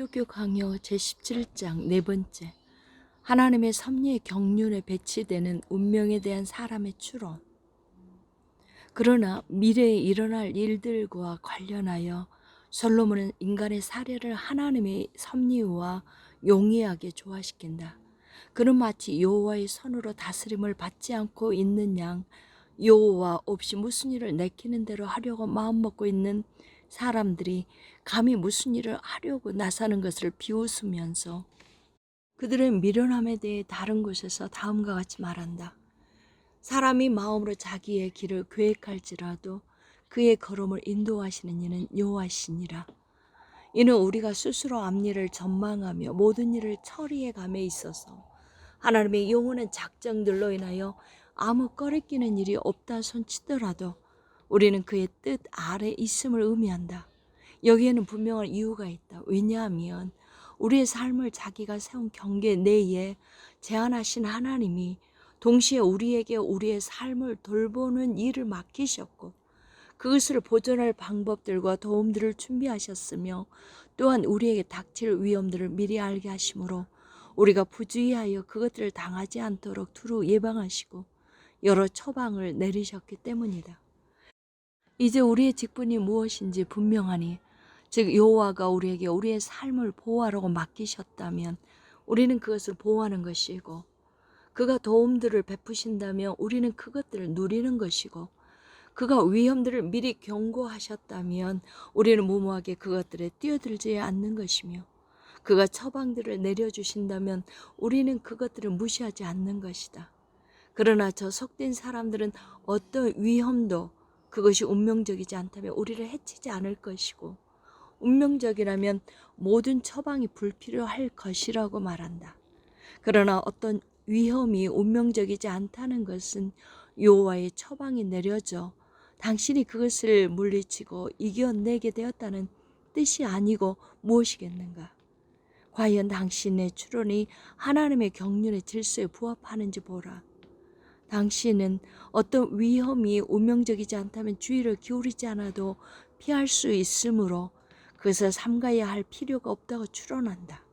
기독교 강요 제17장 네 번째, 하나님의 섭리의 경륜에 배치되는 운명에 대한 사람의 추론. 그러나 미래에 일어날 일들과 관련하여 솔로몬은 인간의 사례를 하나님의 섭리와 용이하게 조화시킨다. 그는 마치 여호와의 손으로 다스림을 받지 않고 있는 양, 여호와 없이 무슨 일을 내키는 대로 하려고 마음먹고 있는 사람들이 감히 무슨 일을 하려고 나서는 것을 비웃으면서 그들의 미련함에 대해 다른 곳에서 다음과 같이 말한다. 사람이 마음으로 자기의 길을 계획할지라도 그의 걸음을 인도하시는 이는 여호와시니라. 이는 우리가 스스로 앞일을 전망하며 모든 일을 처리해 감에 있어서 하나님의 영원한 작정들로 인하여 아무 꺼리끼는 일이 없다 손치더라도 우리는 그의 뜻 아래 있음을 의미한다. 여기에는 분명한 이유가 있다. 왜냐하면 우리의 삶을 자기가 세운 경계 내에 제한하신 하나님이 동시에 우리에게 우리의 삶을 돌보는 일을 맡기셨고 그것을 보존할 방법들과 도움들을 준비하셨으며 또한 우리에게 닥칠 위험들을 미리 알게 하심으로 우리가 부주의하여 그것들을 당하지 않도록 두루 예방하시고 여러 처방을 내리셨기 때문이다. 이제 우리의 직분이 무엇인지 분명하니 즉 여호와가 우리에게 우리의 삶을 보호하라고 맡기셨다면 우리는 그것을 보호하는 것이고 그가 도움들을 베푸신다면 우리는 그것들을 누리는 것이고 그가 위험들을 미리 경고하셨다면 우리는 무모하게 그것들에 뛰어들지 않는 것이며 그가 처방들을 내려주신다면 우리는 그것들을 무시하지 않는 것이다. 그러나 저 속된 사람들은 어떤 위험도 그것이 운명적이지 않다면 우리를 해치지 않을 것이고 운명적이라면 모든 처방이 불필요할 것이라고 말한다. 그러나 어떤 위험이 운명적이지 않다는 것은 여호와의 처방이 내려져 당신이 그것을 물리치고 이겨내게 되었다는 뜻이 아니고 무엇이겠는가? 과연 당신의 추론이 하나님의 경륜의 질서에 부합하는지 보라. 당신은 어떤 위험이 운명적이지 않다면 주의를 기울이지 않아도 피할 수 있으므로 그것을 삼가야 할 필요가 없다고 추론한다.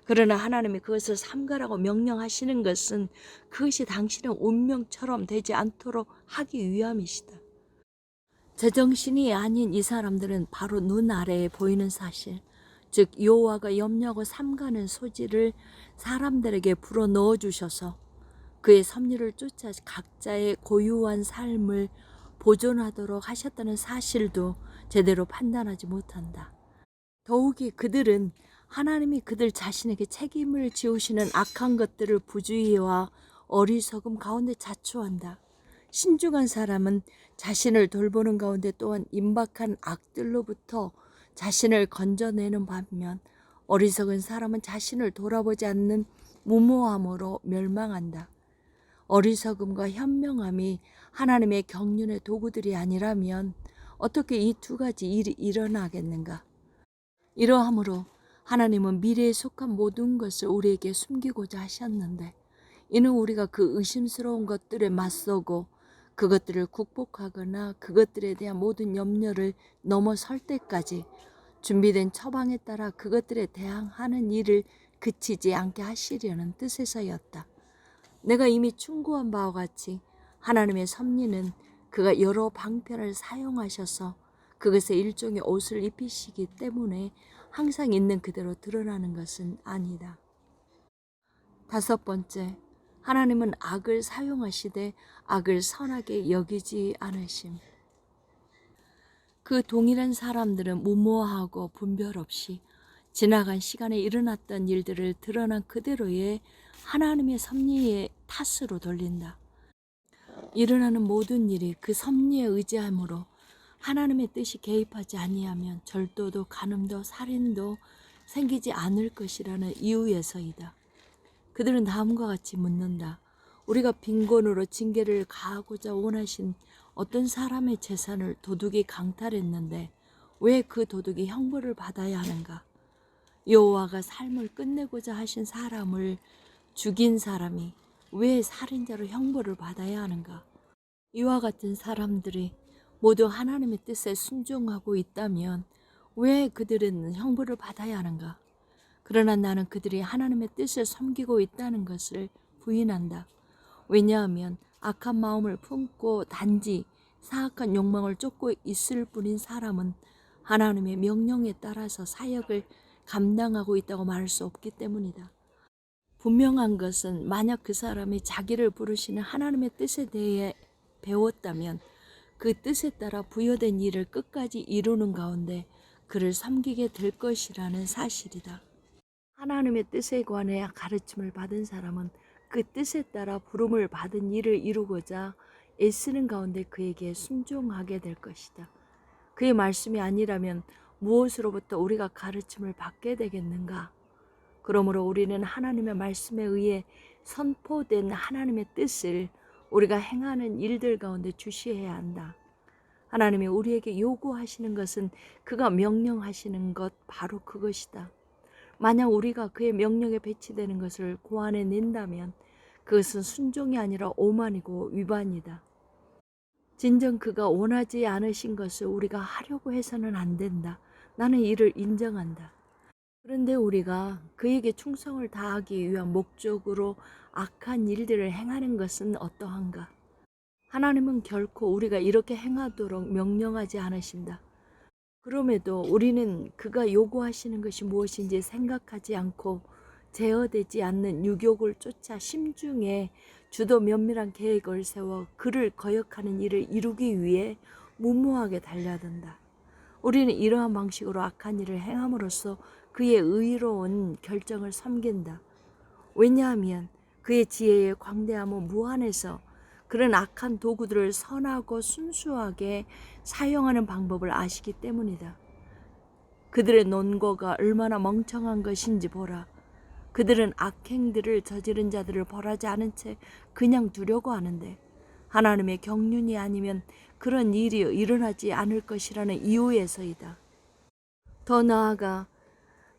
그러나 하나님이 그것을 삼가라고 명령하시는 것은 그것이 당신의 운명처럼 되지 않도록 하기 위함이시다. 제정신이 아닌 이 사람들은 바로 눈 아래에 보이는 사실, 즉 여호와가 염려하고 삼가는 소지를 사람들에게 불어넣어 주셔서 그의 섭리를 쫓아 각자의 고유한 삶을 보존하도록 하셨다는 사실도 제대로 판단하지 못한다. 더욱이 그들은 하나님이 그들 자신에게 책임을 지우시는 악한 것들을 부주의와 어리석음 가운데 자초한다. 신중한 사람은 자신을 돌보는 가운데 또한 임박한 악들로부터 자신을 건져내는 반면 어리석은 사람은 자신을 돌아보지 않는 무모함으로 멸망한다. 어리석음과 현명함이 하나님의 경륜의 도구들이 아니라면 어떻게 이 두 가지 일이 일어나겠는가? 이러함으로 하나님은 미래에 속한 모든 것을 우리에게 숨기고자 하셨는데 이는 우리가 그 의심스러운 것들에 맞서고 그것들을 극복하거나 그것들에 대한 모든 염려를 넘어설 때까지 준비된 처방에 따라 그것들에 대항하는 일을 그치지 않게 하시려는 뜻에서였다. 내가 이미 충고한 바와 같이 하나님의 섭리는 그가 여러 방편을 사용하셔서 그것의 일종의 옷을 입히시기 때문에 항상 있는 그대로 드러나는 것은 아니다. 다섯 번째, 하나님은 악을 사용하시되 악을 선하게 여기지 않으심. 그 동일한 사람들은 무모하고 분별 없이 지나간 시간에 일어났던 일들을 드러난 그대로의 하나님의 섭리의 탓으로 돌린다. 일어나는 모든 일이 그 섭리에 의지함으로 하나님의 뜻이 개입하지 아니하면 절도도 간음도 살인도 생기지 않을 것이라는 이유에서이다. 그들은 다음과 같이 묻는다. 우리가 빈곤으로 징계를 가하고자 원하신 어떤 사람의 재산을 도둑이 강탈했는데 왜 그 도둑이 형벌을 받아야 하는가? 여호와가 삶을 끝내고자 하신 사람을 죽인 사람이 왜 살인자로 형벌을 받아야 하는가? 이와 같은 사람들이 모두 하나님의 뜻에 순종하고 있다면 왜 그들은 형벌을 받아야 하는가? 그러나 나는 그들이 하나님의 뜻을 섬기고 있다는 것을 부인한다. 왜냐하면 악한 마음을 품고 단지 사악한 욕망을 쫓고 있을 뿐인 사람은 하나님의 명령에 따라서 사역을 감당하고 있다고 말할 수 없기 때문이다. 분명한 것은 만약 그 사람이 자기를 부르시는 하나님의 뜻에 대해 배웠다면 그 뜻에 따라 부여된 일을 끝까지 이루는 가운데 그를 섬기게 될 것이라는 사실이다. 하나님의 뜻에 관해 가르침을 받은 사람은 그 뜻에 따라 부름을 받은 일을 이루고자 애쓰는 가운데 그에게 순종하게 될 것이다. 그의 말씀이 아니라면 무엇으로부터 우리가 가르침을 받게 되겠는가? 그러므로 우리는 하나님의 말씀에 의해 선포된 하나님의 뜻을 우리가 행하는 일들 가운데 주시해야 한다. 하나님이 우리에게 요구하시는 것은 그가 명령하시는 것 바로 그것이다. 만약 우리가 그의 명령에 배치되는 것을 고안해낸다면 그것은 순종이 아니라 오만이고 위반이다. 진정 그가 원하지 않으신 것을 우리가 하려고 해서는 안 된다. 나는 이를 인정한다. 그런데 우리가 그에게 충성을 다하기 위한 목적으로 악한 일들을 행하는 것은 어떠한가? 하나님은 결코 우리가 이렇게 행하도록 명령하지 않으신다. 그럼에도 우리는 그가 요구하시는 것이 무엇인지 생각하지 않고 제어되지 않는 유욕을 쫓아 심중에 주도 면밀한 계획을 세워 그를 거역하는 일을 이루기 위해 무모하게 달려든다. 우리는 이러한 방식으로 악한 일을 행함으로써 그의 의로운 결정을 섬긴다. 왜냐하면 그의 지혜의 광대함은 무한해서 그런 악한 도구들을 선하고 순수하게 사용하는 방법을 아시기 때문이다. 그들의 논거가 얼마나 멍청한 것인지 보라. 그들은 악행들을 저지른 자들을 벌하지 않은 채 그냥 두려고 하는데 하나님의 경륜이 아니면 그런 일이 일어나지 않을 것이라는 이유에서이다. 더 나아가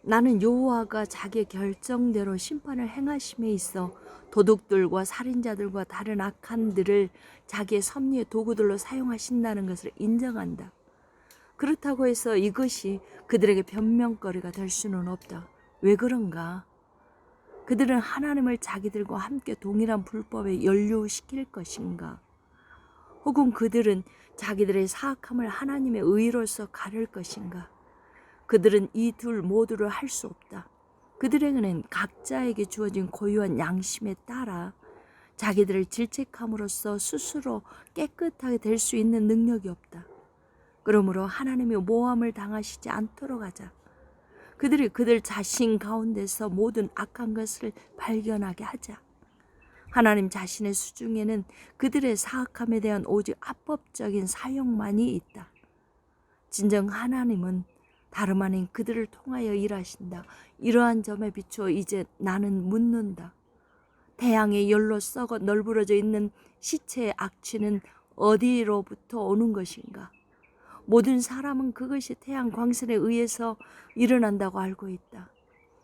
나는 여호와가 자기의 결정대로 심판을 행하심에 있어 도둑들과 살인자들과 다른 악한들을 자기의 섭리의 도구들로 사용하신다는 것을 인정한다. 그렇다고 해서 이것이 그들에게 변명거리가 될 수는 없다. 왜 그런가? 그들은 하나님을 자기들과 함께 동일한 불법에 연루시킬 것인가? 혹은 그들은 자기들의 사악함을 하나님의 의로서 가릴 것인가? 그들은 이 둘 모두를 할 수 없다. 그들에게는 각자에게 주어진 고유한 양심에 따라 자기들을 질책함으로써 스스로 깨끗하게 될 수 있는 능력이 없다. 그러므로 하나님이 모함을 당하시지 않도록 하자. 그들이 그들 자신 가운데서 모든 악한 것을 발견하게 하자. 하나님 자신의 수중에는 그들의 사악함에 대한 오직 합법적인 사용만이 있다. 진정 하나님은 다름 아닌 그들을 통하여 일하신다. 이러한 점에 비추어 이제 나는 묻는다. 태양의 열로 썩어 널브러져 있는 시체의 악취는 어디로부터 오는 것인가? 모든 사람은 그것이 태양 광선에 의해서 일어난다고 알고 있다.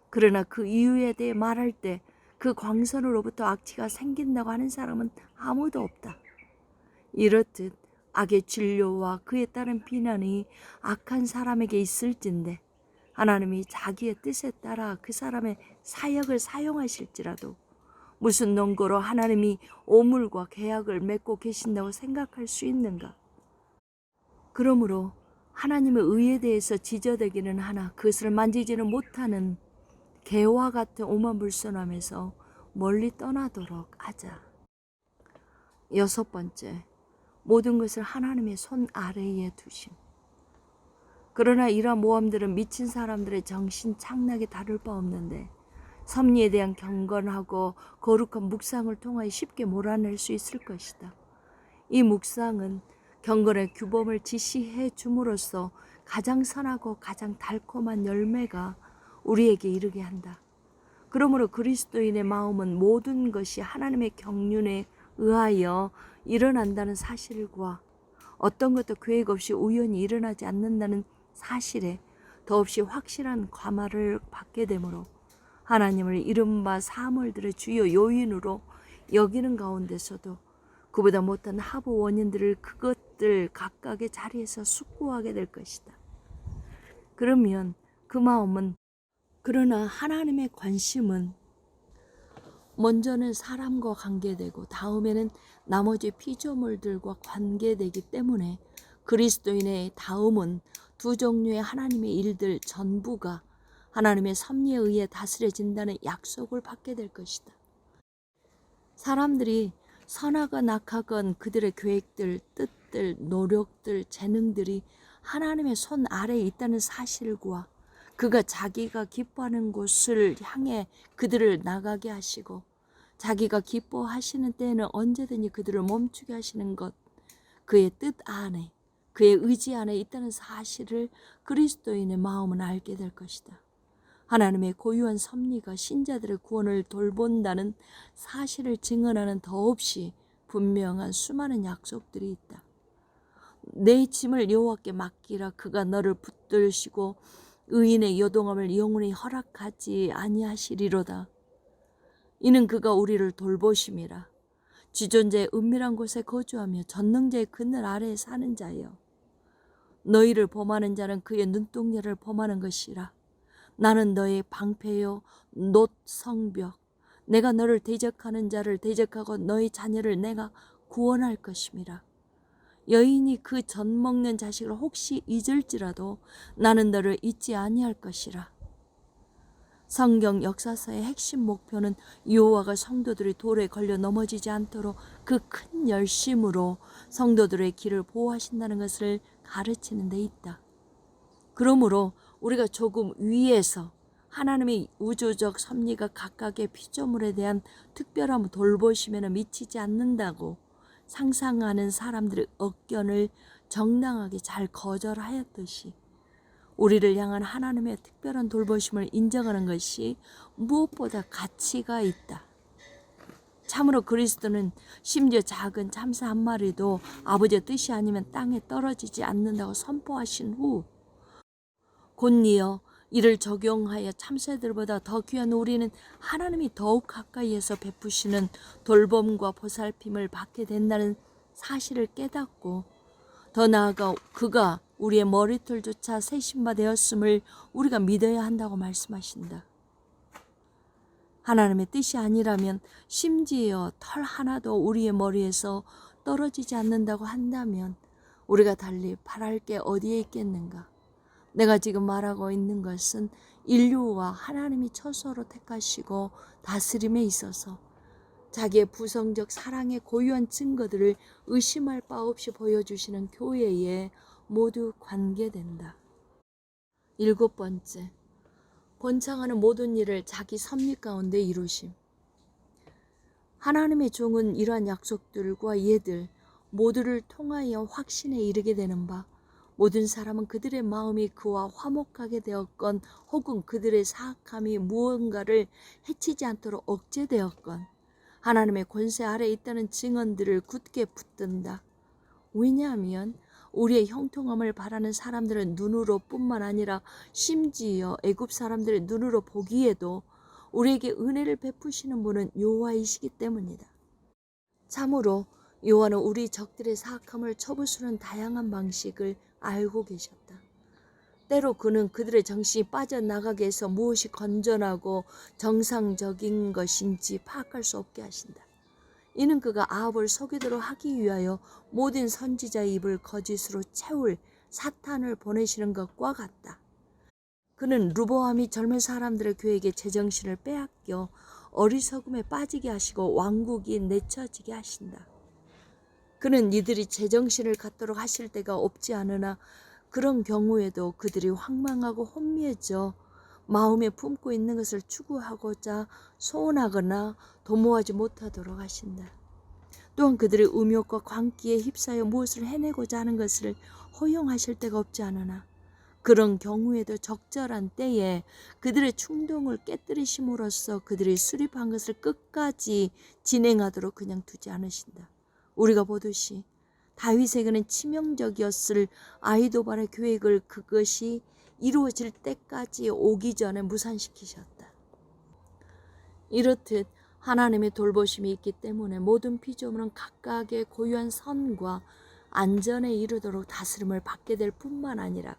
그러나 그 이유에 대해 말할 때 그 광선으로부터 악취가 생긴다고 하는 사람은 아무도 없다. 이렇듯 악의 진료와 그에 따른 비난이 악한 사람에게 있을진데 하나님이 자기의 뜻에 따라 그 사람의 사역을 사용하실지라도 무슨 논거로 하나님이 오물과 계약을 맺고 계신다고 생각할 수 있는가? 그러므로 하나님의 의에 대해서 지저대기는 하나 그것을 만지지는 못하는 개와 같은 오만불선함에서 멀리 떠나도록 하자. 6번째, 모든 것을 하나님의 손 아래에 두심. 그러나 이러한 모함들은 미친 사람들의 정신 착락이 다를 바 없는데 섭리에 대한 경건하고 거룩한 묵상을 통하여 쉽게 몰아낼 수 있을 것이다. 이 묵상은 경건의 규범을 지시해 줌으로써 가장 선하고 가장 달콤한 열매가 우리에게 이르게 한다. 그러므로 그리스도인의 마음은 모든 것이 하나님의 경륜에 의하여 일어난다는 사실과 어떤 것도 계획 없이 우연히 일어나지 않는다는 사실에 더없이 확실한 감화를 받게 되므로 하나님을 이른바 사물들의 주요 요인으로 여기는 가운데서도 그보다 못한 하부 원인들을 그것들 각각의 자리에서 숙고하게 될 것이다. 그러면 그 마음은 그러나 하나님의 관심은 먼저는 사람과 관계되고 다음에는 나머지 피조물들과 관계되기 때문에 그리스도인의 다음은 두 종류의 하나님의 일들 전부가 하나님의 섭리에 의해 다스려진다는 약속을 받게 될 것이다. 사람들이 선하건 악하건 그들의 계획들, 뜻들, 노력들, 재능들이 하나님의 손 아래에 있다는 사실과 그가 자기가 기뻐하는 곳을 향해 그들을 나가게 하시고 자기가 기뻐하시는 때에는 언제든지 그들을 멈추게 하시는 것, 그의 뜻 안에, 그의 의지 안에 있다는 사실을 그리스도인의 마음은 알게 될 것이다. 하나님의 고유한 섭리가 신자들의 구원을 돌본다는 사실을 증언하는 더없이 분명한 수많은 약속들이 있다. 내 짐을 여호와께 맡기라. 그가 너를 붙들시고 의인의 요동함을 영원히 허락하지 아니하시리로다. 이는 그가 우리를 돌보심이라. 지존자의 은밀한 곳에 거주하며 전능자의 그늘 아래에 사는 자여, 너희를 범하는 자는 그의 눈동자를 범하는 것이라. 나는 너의 방패요 놋 성벽, 내가 너를 대적하는 자를 대적하고 너희 자녀를 내가 구원할 것임이라. 여인이 그 젖 먹는 자식을 혹시 잊을지라도 나는 너를 잊지 아니할 것이라. 성경 역사서의 핵심 목표는 여호와가 성도들이 돌에 걸려 넘어지지 않도록 그 큰 열심으로 성도들의 길을 보호하신다는 것을 가르치는 데 있다. 그러므로 우리가 조금 위에서 하나님의 우주적 섭리가 각각의 피조물에 대한 특별한 돌보심에는 미치지 않는다고 상상하는 사람들의 억견을 정당하게 잘 거절하였듯이 우리를 향한 하나님의 특별한 돌보심을 인정하는 것이 무엇보다 가치가 있다. 참으로 그리스도는 심지어 작은 참새 한 마리도 아버지의 뜻이 아니면 땅에 떨어지지 않는다고 선포하신 후 곧이어 이를 적용하여 참새들보다 더 귀한 우리는 하나님이 더욱 가까이에서 베푸시는 돌봄과 보살핌을 받게 된다는 사실을 깨닫고 더 나아가 그가 우리의 머리털조차 세심바 되었음을 우리가 믿어야 한다고 말씀하신다. 하나님의 뜻이 아니라면 심지어 털 하나도 우리의 머리에서 떨어지지 않는다고 한다면 우리가 달리 바랄 게 어디에 있겠는가? 내가 지금 말하고 있는 것은 인류와 하나님이 처소로 택하시고 다스림에 있어서 자기의 부성적 사랑의 고유한 증거들을 의심할 바 없이 보여주시는 교회에 모두 관계된다. 7번째, 번창하는 모든 일을 자기 섭리 가운데 이루심. 하나님의 종은 이러한 약속들과 예들 모두를 통하여 확신에 이르게 되는 바, 모든 사람은 그들의 마음이 그와 화목하게 되었건 혹은 그들의 사악함이 무언가를 해치지 않도록 억제되었건 하나님의 권세 아래에 있다는 증언들을 굳게 붙든다. 왜냐하면 우리의 형통함을 바라는 사람들은 눈으로 뿐만 아니라 심지어 애굽 사람들의 눈으로 보기에도 우리에게 은혜를 베푸시는 분은 여호와이시기 때문이다. 참으로 여호와는 우리 적들의 사악함을 쳐부수는 다양한 방식을 알고 계셨다. 때로 그는 그들의 정신이 빠져나가게 해서 무엇이 건전하고 정상적인 것인지 파악할 수 없게 하신다. 이는 그가 아합을 속이도록 하기 위하여 모든 선지자의 입을 거짓으로 채울 사탄을 보내시는 것과 같다. 그는 르보암이 젊은 사람들의 계획에 제정신을 빼앗겨 어리석음에 빠지게 하시고 왕국이 내쳐지게 하신다. 그는 이들이 제정신을 갖도록 하실 때가 없지 않으나 그런 경우에도 그들이 황망하고 혼미해져 마음에 품고 있는 것을 추구하고자 소원하거나 도모하지 못하도록 하신다. 또한 그들의 음욕과 광기에 휩싸여 무엇을 해내고자 하는 것을 허용하실 때가 없지 않으나 그런 경우에도 적절한 때에 그들의 충동을 깨뜨리심으로써 그들이 수립한 것을 끝까지 진행하도록 그냥 두지 않으신다. 우리가 보듯이 다윗에게는 치명적이었을 아이도발의 계획을 그것이 이루어질 때까지 오기 전에 무산시키셨다. 이렇듯 하나님의 돌보심이 있기 때문에 모든 피조물은 각각의 고유한 선과 안전에 이르도록 다스림을 받게 될 뿐만 아니라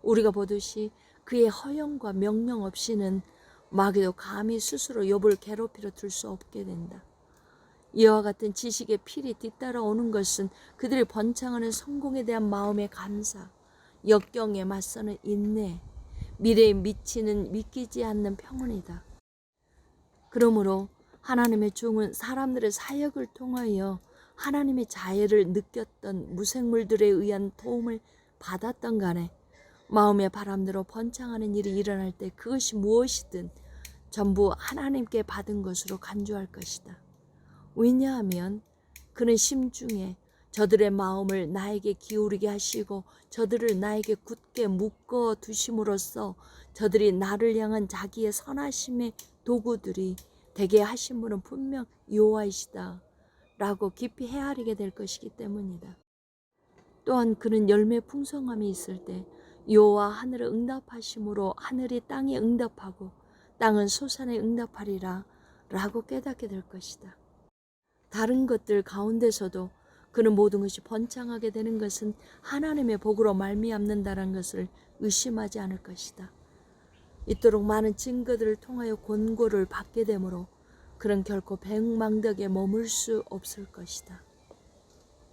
우리가 보듯이 그의 허용과 명령 없이는 마귀도 감히 스스로 욥을 괴롭히려 들 수 없게 된다. 이와 같은 지식의 필이 뒤따라오는 것은 그들이 번창하는 성공에 대한 마음의 감사, 역경에 맞서는 인내, 미래에 미치는 믿기지 않는 평온이다. 그러므로 하나님의 종은 사람들의 사역을 통하여 하나님의 자애를 느꼈던 무생물들에 의한 도움을 받았던 간에 마음의 바람대로 번창하는 일이 일어날 때 그것이 무엇이든 전부 하나님께 받은 것으로 간주할 것이다. 왜냐하면 그는 심중에 저들의 마음을 나에게 기울이게 하시고 저들을 나에게 굳게 묶어 두심으로써 저들이 나를 향한 자기의 선하심의 도구들이 되게 하신 분은 분명 여호와이시다 라고 깊이 헤아리게 될 것이기 때문이다. 또한 그는 열매 풍성함이 있을 때 여호와 하늘을 응답하심으로 하늘이 땅에 응답하고 땅은 소산에 응답하리라 라고 깨닫게 될 것이다. 다른 것들 가운데서도 그는 모든 것이 번창하게 되는 것은 하나님의 복으로 말미암는다는 것을 의심하지 않을 것이다. 이토록 많은 증거들을 통하여 권고를 받게 되므로 그는 결코 백망덕에 머물 수 없을 것이다.